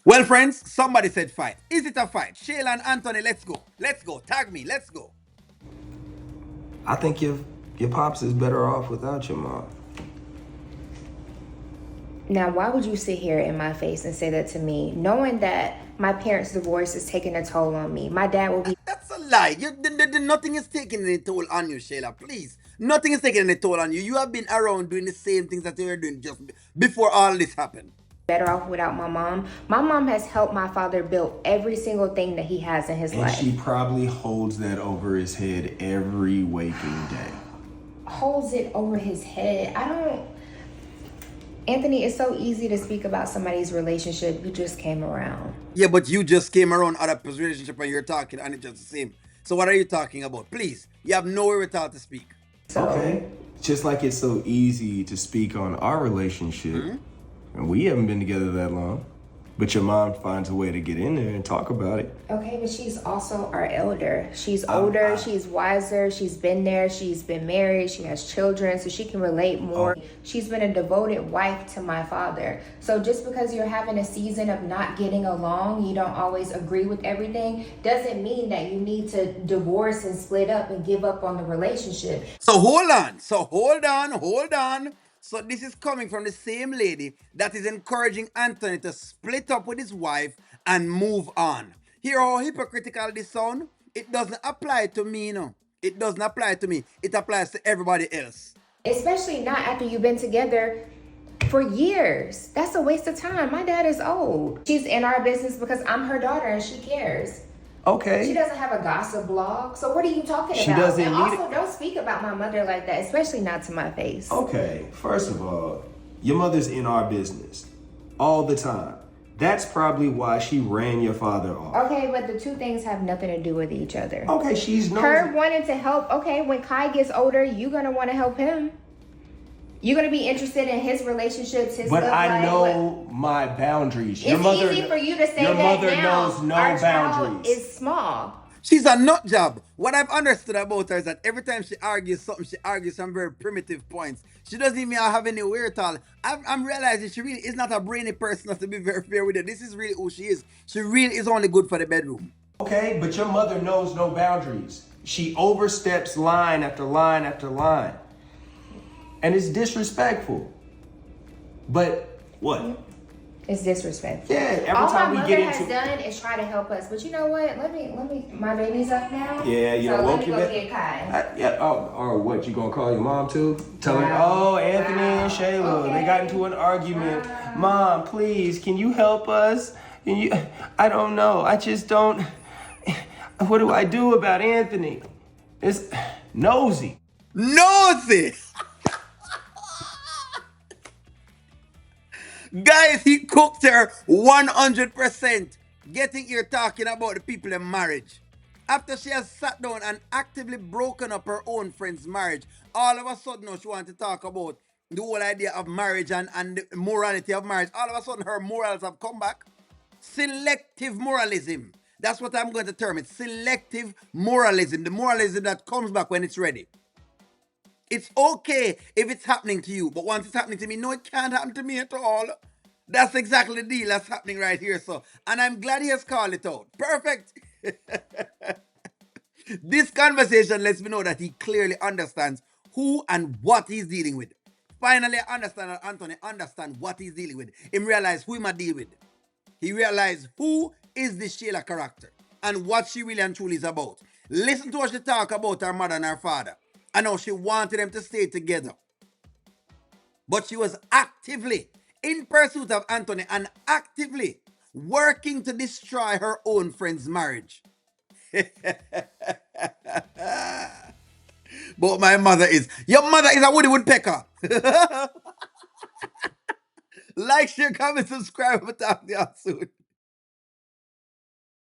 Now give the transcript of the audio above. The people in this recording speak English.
Well, friends, somebody said fight. Is it a fight? Shayla and Anthony, let's go. Let's go. Tag me. Let's go. I think your pops is better off without your mom. Now, why would you sit here in my face and say that to me, knowing that my parents' divorce is taking a toll on me? My dad will be That's a lie. Nothing is taking any toll on you, Shayla. Please. Nothing is taking any toll on you. You have been around doing the same things that you were doing just before all this happened. better off without my mom. My mom has helped my father build every single thing that he has in his And life. she probably holds that over his head every waking day. Holds it over his head. I don't. Anthony, it's so easy to speak about somebody's relationship. You just came around. Yeah, but you just came around other people's relationship and you're talking and it's just the same. So what are you talking about? Please. You have nowhere without to speak. So, Okay. Just like it's so easy to speak on our relationship, and we haven't been together that long, but your mom finds a way to get in there and talk about it. okay, but she's also our elder. She's older, she's wiser, she's been there, she's been married, she has children, so she can relate more. She's been a devoted wife to my father. So just because you're having a season of not getting along, you don't always agree with everything, doesn't mean that you need to divorce and split up and give up on the relationship. So hold on. Hold on. So this is coming from the same lady that is encouraging Anthony to split up with his wife and move on. Hear how hypocritical this sound? It doesn't apply to me, no. It doesn't apply to me. It applies to everybody else. Especially not after you've been together for years. That's a waste of time. My dad is old. She's in our business because I'm her daughter and she cares. She Okay. doesn't have a gossip blog. So what are you talking She about? doesn't And need also, don't speak about my mother like that, especially not to my face. Okay, first of all, your mother's in our business all the time. That's probably why she ran your father off. Okay, but the two things have nothing to do with each other. Okay, she's Her nosy. wanting to help, okay, when Kai gets older, you're going to want to help him. You're going to be interested in his relationships, his But love I life, know my boundaries. It's easy for you to say your that mother now. knows no Our child boundaries. is small. She's a nut job. What I've understood about her is that every time she argues something, she argues some very primitive points. She doesn't even have any wherewithal. I'm realizing she really is not a brainy person, to be very fair with her. This is really who she is. She really is only good for the bedroom. Okay, but your mother knows no boundaries. She oversteps line after line after line. And it's disrespectful. But what? It's disrespectful. Yeah, every All time my we get mother has into done is try to help us. But you know what? Let me. My baby's up now. Yeah, you so know, let woke me you go back. get Kai. Yeah, or what, you gonna call your mom too? Tell her, Wow. oh, Anthony and Wow. Shayla, Okay. they got into an argument. Wow. Mom, please, can you help us? Can you? I don't know. I just don't. What do I do about Anthony? It's nosy. Nosy! Guys, he cooked her 100%. Getting here talking about the people in marriage. After she has sat down and actively broken up her own friend's marriage, all of a sudden now she wants to talk about the whole idea of marriage and the morality of marriage. All of a sudden her morals have come back. Selective moralism. That's what I'm going to term it. Selective moralism. The moralism that comes back when it's ready. It's okay if it's happening to you, but once it's happening to me, no, it can't happen to me at all. That's exactly the deal that's happening right here, so. And I'm glad he has called it out. Perfect. This conversation lets me know that he clearly understands who and what he's dealing with. Finally, I understand that Anthony understand what he's dealing with. He realize who he might deal with. He realized who is the Shayla character and what she really and truly is about. Listen to what she talk about her mother and her father. I know she wanted them to stay together. But she was actively in pursuit of Anthony and actively working to destroy her own friend's marriage. But my mother is. Your mother is a Woody Woodpecker. Like, share, comment, subscribe. We'll talk to you soon.